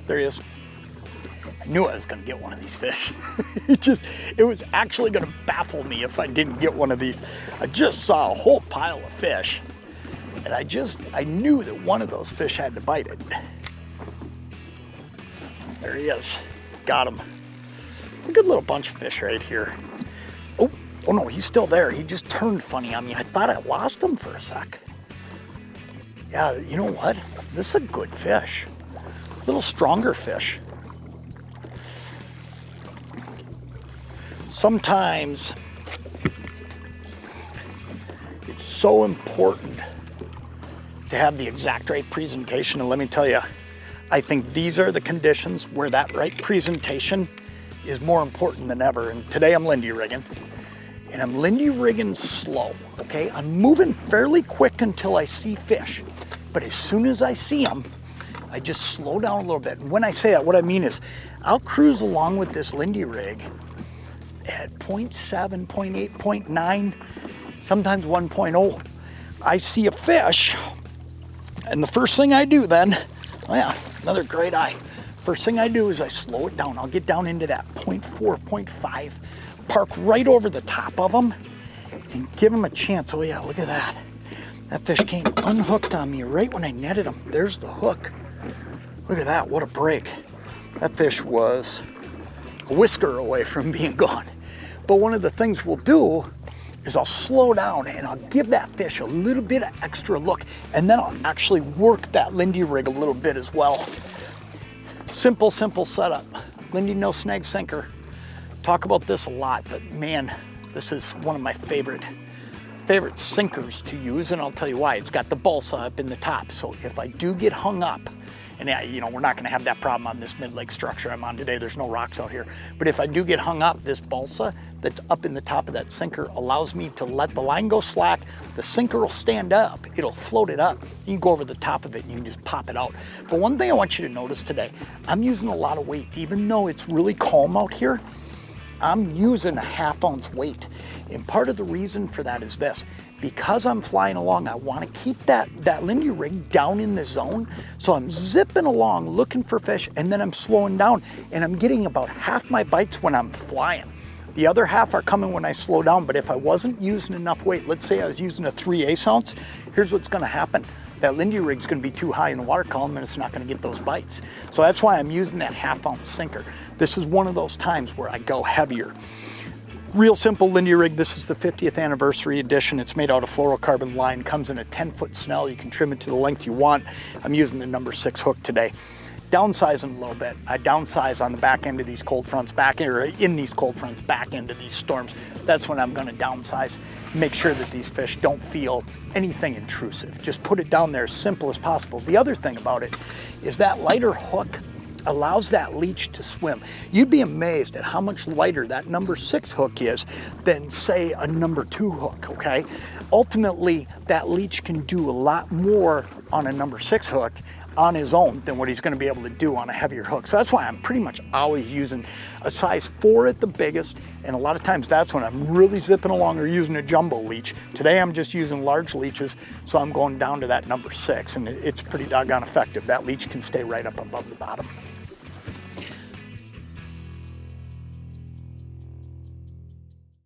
There he is. I knew I was gonna get one of these fish. It was actually gonna baffle me if I didn't get one of these. I just saw a whole pile of fish, and I knew that one of those fish had to bite it. There he is, got him. A good little bunch of fish right here. Oh no, he's still there. He just turned funny on me. I thought I lost him for a sec. Yeah, you know what? This is a good fish. A little stronger fish. Sometimes it's so important to have the exact right presentation, and let me tell you, I think these are the conditions where that right presentation is more important than ever. And today I'm Lindy rigging, and I'm Lindy rigging slow, okay? I'm moving fairly quick until I see fish, but as soon as I see them, I just slow down a little bit. And when I say that, what I mean is I'll cruise along with this Lindy rig at 0.7, 0.8, 0.9, sometimes 1.0. I see a fish, and the first thing I do then, oh yeah, another great eye. First thing I do is I slow it down. I'll get down into that 0.4, 0.5, park right over the top of them and give them a chance. Oh yeah, look at that. That fish came unhooked on me right when I netted him. There's the hook. Look at that, what a break. That fish was a whisker away from being gone. But one of the things we'll do is I'll slow down and I'll give that fish a little bit of extra look, and then I'll actually work that Lindy rig a little bit as well. Simple setup. Lindy no snag sinker. Talk about this a lot, but man, this is one of my favorite sinkers to use, and I'll tell you why. It's got the balsa up in the top, so if I do get hung up, and you know, we're not gonna have that problem on this mid-leg structure I'm on today, there's no rocks out here, but if I do get hung up, this balsa that's up in the top of that sinker allows me to let the line go slack, the sinker will stand up, it'll float it up, you can go over the top of it and you can just pop it out. But one thing I want you to notice today, I'm using a lot of weight. Even though it's really calm out here, I'm using a 1/2 ounce weight. And part of the reason for that is this. Because I'm flying along, I want to keep that Lindy rig down in the zone. So I'm zipping along looking for fish, and then I'm slowing down, and I'm getting about half my bites when I'm flying. The other half are coming when I slow down, but if I wasn't using enough weight, let's say I was using a 3/8 ounce, here's what's going to happen. That Lindy rig's going to be too high in the water column, and it's not going to get those bites. So that's why I'm using that 1/2 ounce sinker. This is one of those times where I go heavier. Real simple Lindy rig. This is the 50th anniversary edition. It's made out of fluorocarbon line, comes in a 10-foot snell. You can trim it to the length you want. I'm using the number 6 hook today. Downsizing a little bit. I downsize on the back end of these cold fronts, in these cold fronts, back end of these storms. That's when I'm gonna downsize. Make sure that these fish don't feel anything intrusive. Just put it down there as simple as possible. The other thing about it is that lighter hook allows that leech to swim. You'd be amazed at how much lighter that number 6 hook is than, say, a number 2 hook, okay? Ultimately, that leech can do a lot more on a number 6 hook on his own than what he's gonna be able to do on a heavier hook. So that's why I'm pretty much always using a size 4 at the biggest, and a lot of times that's when I'm really zipping along or using a jumbo leech. Today I'm just using large leeches, so I'm going down to that number 6, and it's pretty doggone effective. That leech can stay right up above the bottom.